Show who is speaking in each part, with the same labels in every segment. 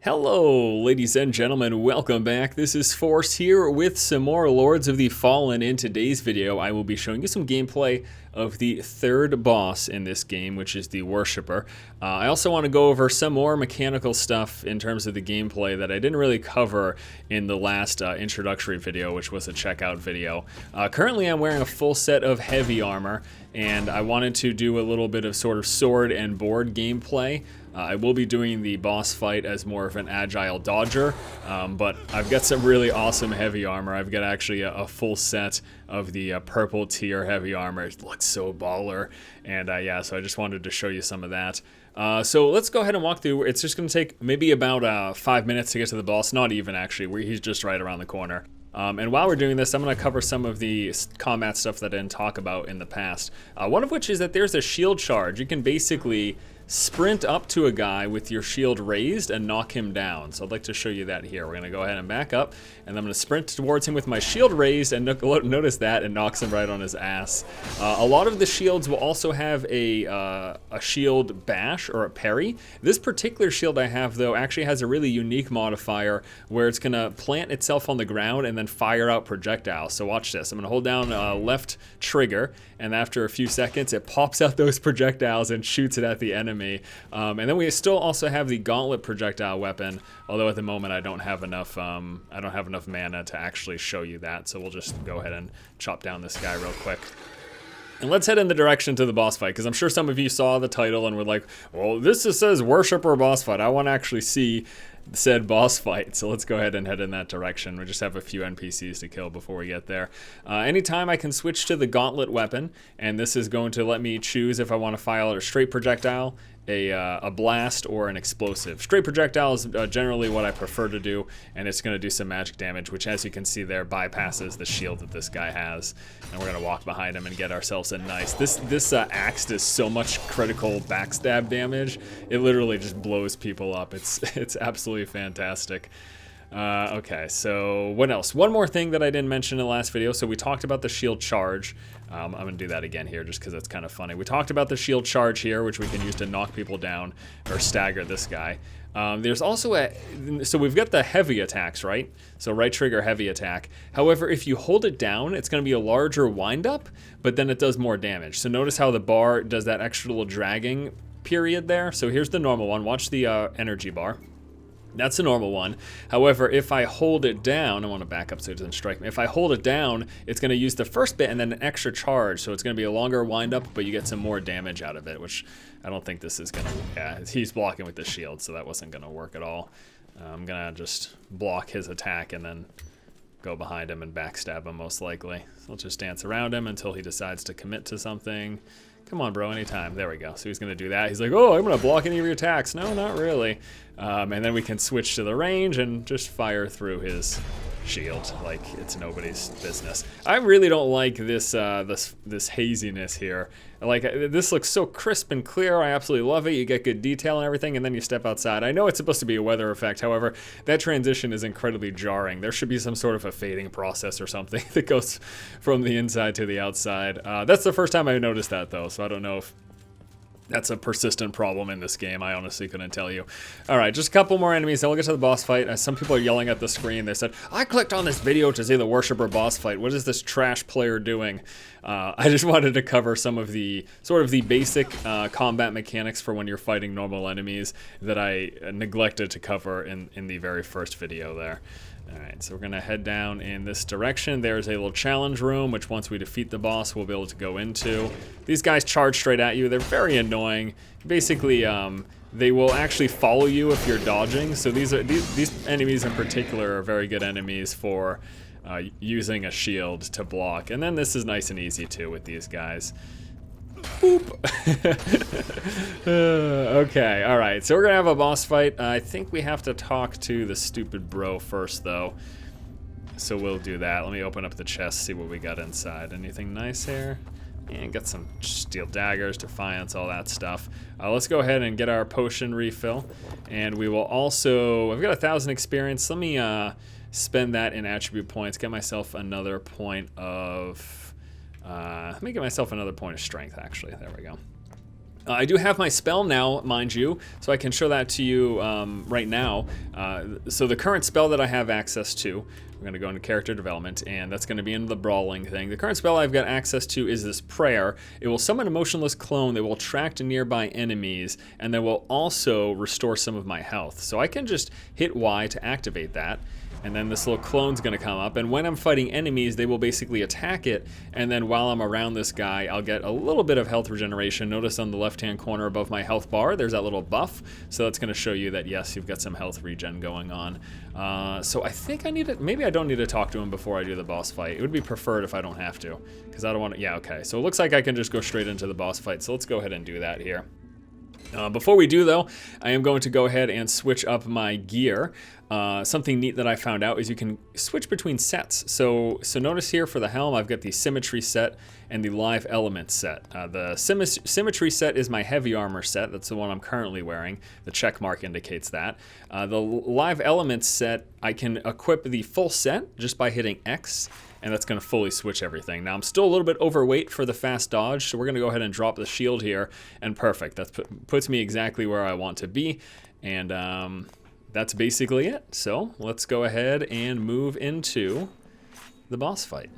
Speaker 1: Hello, ladies and gentlemen, welcome back. This is Force here with some more Lords of the Fallen. In today's video, I will be showing you some gameplay of the third boss in this game, which is the Worshipper. I also want to go over some more mechanical stuff in terms of the gameplay that I didn't really cover in the last introductory video, which was a checkout video. Currently, I'm wearing a full set of heavy armor, and I wanted to do a little bit of sort of sword and board gameplay. I will be doing the boss fight as more of an agile dodger, but I've got some really awesome heavy armor. I've got actually a full set of the purple tier heavy armor. It looks so baller, and yeah, so I just wanted to show you some of that. So let's go ahead and walk through. It's just going to take maybe about 5 minutes to get to the boss. Not even, actually. He's just right around the corner. And while we're doing this, I'm going to cover some of the combat stuff that I didn't talk about in the past. One of which is that there's a shield charge. You can basically sprint up to a guy with your shield raised and knock him down. So I'd like to show you that here. We're going to go ahead and back up, and I'm going to sprint towards him with my shield raised, and notice that it knocks him right on his ass. A lot of the shields will also have a shield bash or a parry. This particular shield I have, though, actually has a really unique modifier where it's going to plant itself on the ground and then fire out projectiles. So watch this. I'm going to hold down left trigger, and after a few seconds, it pops out those projectiles and shoots it at the enemy. And then we still also have the gauntlet projectile weapon, although at the moment I don't have enough mana to actually show you that, so we'll just go ahead and chop down this guy real quick. And let's head in the direction to the boss fight, because I'm sure some of you saw the title and were like, well, this just says Worshipper boss fight. I want to actually see said boss fight, so let's go ahead and head in that direction. We just have a few NPCs to kill before we get there. Anytime I can switch to the gauntlet weapon, and this is going to let me choose if I want to fire a straight projectile, a blast, or an explosive. Straight projectile is generally what I prefer to do, and it's going to do some magic damage, which, as you can see there, bypasses the shield that this guy has. And we're going to walk behind him and get ourselves a nice... This axe does so much critical backstab damage. It literally just blows people up. It's absolutely fantastic. Okay, so what else? One more thing that I didn't mention in the last video. So we talked about the shield charge. I'm going to do that again here just because it's kind of funny. We talked about the shield charge here, which we can use to knock people down or stagger this guy. There's also so we've got the heavy attacks, right? So right trigger heavy attack. However, if you hold it down, it's going to be a larger windup, but then it does more damage. So notice how the bar does that extra little dragging period there. So here's the normal one. Watch the energy bar. That's a normal one. However, if I hold it down, I want to back up so it doesn't strike me. If I hold it down, it's going to use the first bit and then an extra charge. So it's going to be a longer windup, but you get some more damage out of it, which I don't think this is going to... Yeah, he's blocking with the shield, so that wasn't going to work at all. I'm going to just block his attack and then go behind him and backstab him most likely. So I'll just dance around him until he decides to commit to something. Come on, bro, anytime. There we go. So he's going to do that. He's like, oh, I'm going to block any of your attacks. No, not really. And then we can switch to the range and just fire through his shield like it's nobody's business. I really don't like this this haziness here. Like, this looks so crisp and clear. I absolutely love it. You get good detail and everything, and then you step outside. I know it's supposed to be a weather effect. However, that transition is incredibly jarring. There should be some sort of a fading process or something that goes from the inside to the outside. That's the first time I noticed that, though, so I don't know if that's a persistent problem in this game. I honestly couldn't tell you. All right, just a couple more enemies, then we'll get to the boss fight. Some people are yelling at the screen. They said, I clicked on this video to see the Worshipper boss fight. What is this trash player doing? I just wanted to cover some of the sort of the basic combat mechanics for when you're fighting normal enemies that I neglected to cover in the very first video there. Alright, so we're going to head down in this direction. There's a little challenge room, which once we defeat the boss, we'll be able to go into. These guys charge straight at you. They're very annoying. Basically, they will actually follow you if you're dodging. So these enemies in particular are very good enemies for using a shield to block. And then this is nice and easy, too, with these guys. Boop. Okay, alright, so we're gonna have a boss fight. I think we have to talk to the stupid bro first, though. So we'll do that. Let me open up the chest, see what we got inside. Anything nice here? And got some steel daggers, defiance, all that stuff. Let's go ahead and get our potion refill. And we will also... I've got 1,000 experience. Let me spend that in attribute points. Get myself another point of... let me get myself another point of strength, actually. There we go. I do have my spell now, mind you, so I can show that to you right now. So the current spell that I have access to, we're going to go into character development, and that's going to be in the brawling thing. The current spell I've got access to is this prayer. It will summon a motionless clone that will attract nearby enemies, and that will also restore some of my health. So I can just hit Y to activate that. And then this little clone's gonna come up, and when I'm fighting enemies, they will basically attack it, and then while I'm around this guy, I'll get a little bit of health regeneration. Notice on the left-hand corner above my health bar, there's that little buff, so that's gonna show you that, yes, you've got some health regen going on. So I think I need to, maybe I don't need to talk to him before I do the boss fight. It would be preferred if I don't have to, because I don't want to, yeah, okay. So it looks like I can just go straight into the boss fight, so let's go ahead and do that here. Before we do, though, I am going to go ahead and switch up my gear. Something neat that I found out is you can switch between sets. So notice here for the helm, I've got the Symmetry set and the Live Element set. The Symmetry set is my heavy armor set. That's the one I'm currently wearing. The check mark indicates that. The Live Element set, I can equip the full set just by hitting X, and that's going to fully switch everything. Now, I'm still a little bit overweight for the fast dodge, so we're going to go ahead and drop the shield here, and perfect. That puts me exactly where I want to be, and that's basically it. So let's go ahead and move into the boss fight.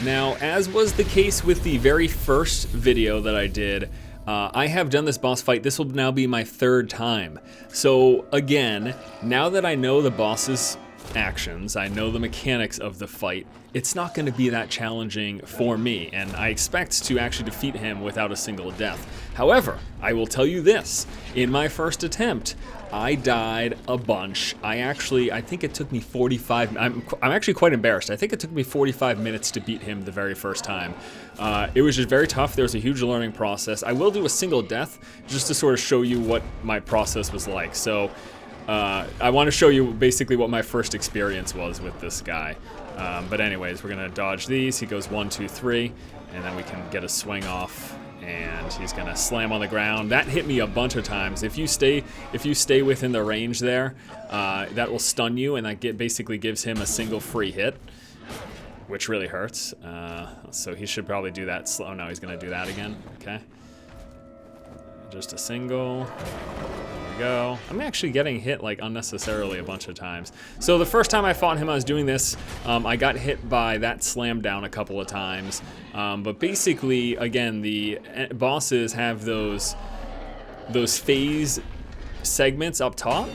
Speaker 1: Now, as was the case with the very first video that I did, I have done this boss fight. This will now be my third time. So again, now that I know the boss's actions, I know the mechanics of the fight, it's not going to be that challenging for me, and I expect to actually defeat him without a single death. However, I will tell you this, in my first attempt, I died a bunch. I think it took me 45, I'm actually quite embarrassed. I think it took me 45 minutes to beat him the very first time. It was just very tough. There was a huge learning process. I will do a single death just to sort of show you what my process was like. So I want to show you basically what my first experience was with this guy. But anyways, we're gonna dodge these. He goes 1, 2, 3, and then we can get a swing off, and he's gonna slam on the ground. That hit me a bunch of times. If you stay within the range there, that will stun you, and that basically gives him a single free hit, which really hurts. So he should probably do that. Oh no, he's gonna do that again. Okay, just a single. Go. I'm actually getting hit like unnecessarily a bunch of times. So the first time I fought him, I was doing this. I got hit by that slam down a couple of times. But basically, again, the bosses have those phase segments up top.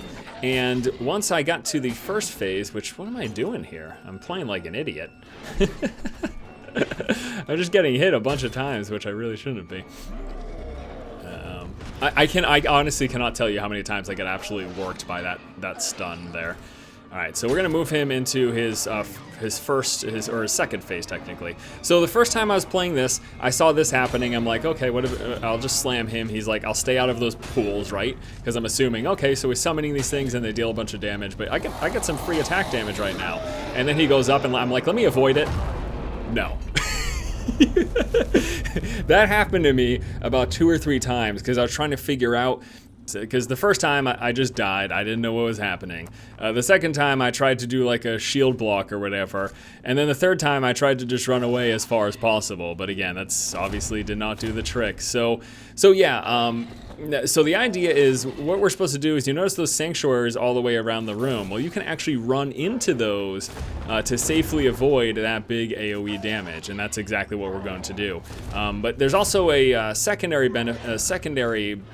Speaker 1: And once I got to the first phase, which, what am I doing here? I'm playing like an idiot. I'm just getting hit a bunch of times, which I really shouldn't be. I honestly cannot tell you how many times I get absolutely worked by that stun there. All right, so we're gonna move him into his second phase technically. So the first time I was playing this, I saw this happening. I'm like, okay, I'll just slam him. He's like, I'll stay out of those pools, right? Because I'm assuming, okay, so he's summoning these things and they deal a bunch of damage, but I get some free attack damage right now. And then he goes up and I'm like, let me avoid it. No. That happened to me about 2 or 3 times because I was trying to figure out, because the first time I just died. I didn't know what was happening. The second time I tried to do like a shield block or whatever, and then the third time I tried to just run away as far as possible, but again, that's obviously did not do the trick. So yeah, so the idea is what we're supposed to do is, you notice those sanctuaries all the way around the room. Well, you can actually run into those to safely avoid that big AoE damage, and that's exactly what we're going to do. But there's also a secondary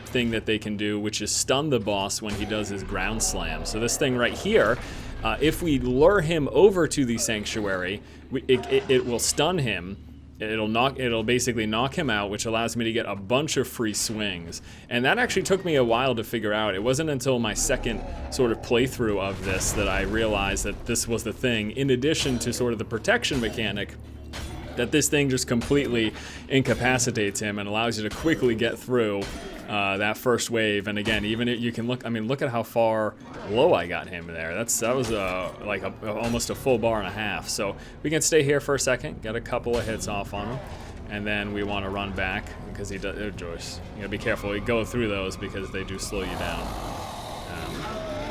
Speaker 1: thing that they can do, which is stun the boss when he does his ground slam. So this thing right here, if we lure him over to the sanctuary, it will stun him. It'll basically knock him out, which allows me to get a bunch of free swings. And that actually took me a while to figure out. It wasn't until my second sort of playthrough of this that I realized that this was the thing, in addition to sort of the protection mechanic, that this thing just completely incapacitates him and allows you to quickly get through that first wave. And again, even you can look, I mean, look at how far low I got him there. That was like almost a full bar and a half. So we can stay here for a second, get a couple of hits off on him, and then we want to run back because he does. Joyce, you gotta be careful. You go through those because they do slow you down.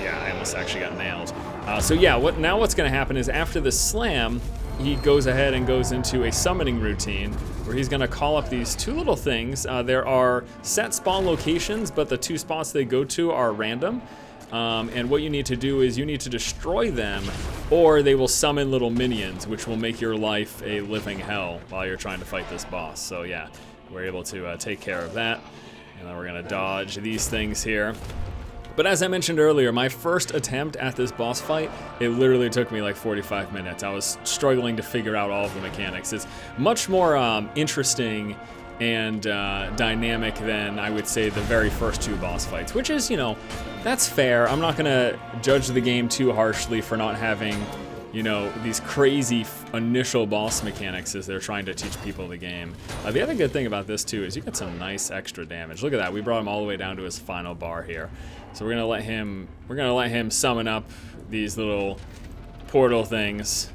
Speaker 1: Yeah, I almost actually got nailed. So yeah, what's going to happen is after the slam, he goes ahead and goes into a summoning routine where he's going to call up these two little things. There are set spawn locations, but the two spots they go to are random. And what you need to do is you need to destroy them, or they will summon little minions, which will make your life a living hell while you're trying to fight this boss. So yeah, we're able to take care of that. And then we're going to dodge these things here. But as I mentioned earlier, my first attempt at this boss fight, it literally took me like 45 minutes. I was struggling to figure out all of the mechanics. It's much more interesting and dynamic than I would say the very first two boss fights, which is, you know, that's fair. I'm not gonna judge the game too harshly for not having, you know, these crazy initial boss mechanics as they're trying to teach people the game. The other good thing about this too is you get some nice extra damage. Look at that, we brought him all the way down to his final bar here. So we're gonna let him summon up these little portal things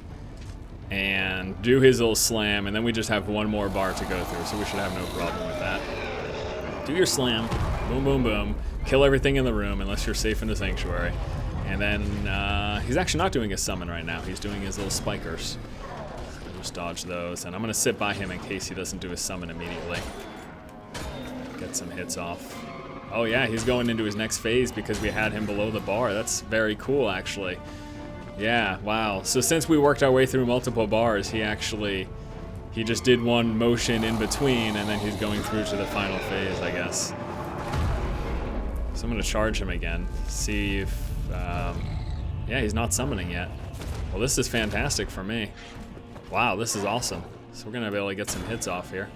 Speaker 1: and do his little slam, and then we just have one more bar to go through, so we should have no problem with that. Do your slam, boom, boom, boom, kill everything in the room unless you're safe in the sanctuary. And then he's actually not doing his summon right now, he's doing his little spikers. So we'll just dodge those, and I'm gonna sit by him in case he doesn't do his summon immediately. Get some hits off. Oh yeah, he's going into his next phase because we had him below the bar. That's very cool, actually. Yeah, wow. So since we worked our way through multiple bars, he just did one motion in between, and then he's going through to the final phase, I guess. So I'm gonna charge him again, see if, yeah, he's not summoning yet. Well, this is fantastic for me. Wow, this is awesome. So we're gonna be able to get some hits off here.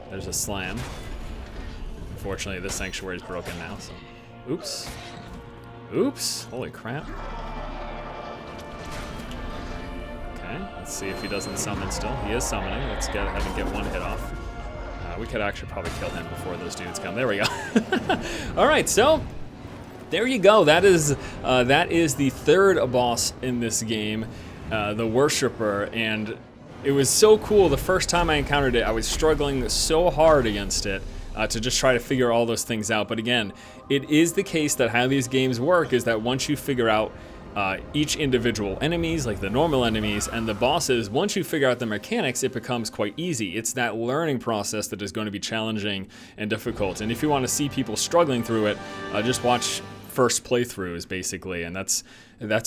Speaker 1: There's a slam. Unfortunately, this sanctuary is broken now, so. Oops. Oops, holy crap. Okay, let's see if he doesn't summon still. He is summoning. Let's get ahead and get one hit off. We could actually probably kill him before those dudes come. There we go. All right, so there you go. That is the third boss in this game, the Worshipper, and it was so cool. The first time I encountered it, I was struggling so hard against it. To just try to figure all those things out. But again, it is the case that how these games work is that once you figure out each individual enemies, like the normal enemies, and the bosses, once you figure out the mechanics, it becomes quite easy. It's that learning process that is going to be challenging and difficult. And if you want to see people struggling through it, just watch first playthroughs, basically, and that's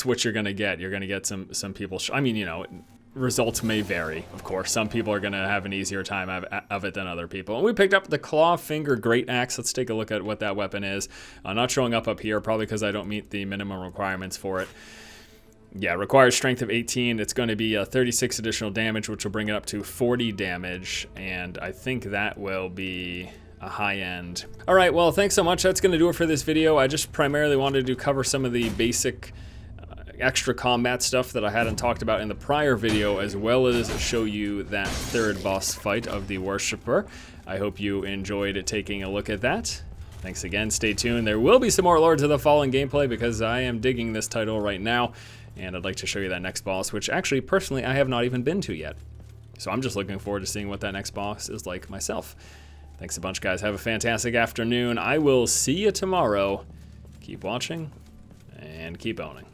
Speaker 1: what you're going to get. You're going to get some people, I mean, you know, results may vary, of course. Some people are going to have an easier time of it than other people. And we picked up the Claw Finger Great Axe. Let's take a look at what that weapon is. Not showing up here, probably because I don't meet the minimum requirements for it. Yeah, requires strength of 18. It's going to be 36 additional damage, which will bring it up to 40 damage. And I think that will be a high end. All right, well, thanks so much. That's going to do it for this video. I just primarily wanted to cover some of the basic extra combat stuff that I hadn't talked about in the prior video, as well as show you that third boss fight of the Worshipper. I hope you enjoyed taking a look at that. Thanks again, stay tuned. There will be some more Lords of the Fallen gameplay because I am digging this title right now, and I'd like to show you that next boss, which actually, personally, I have not even been to yet. So I'm just looking forward to seeing what that next boss is like myself. Thanks a bunch, guys. Have a fantastic afternoon. I will see you tomorrow. Keep watching, and keep owning.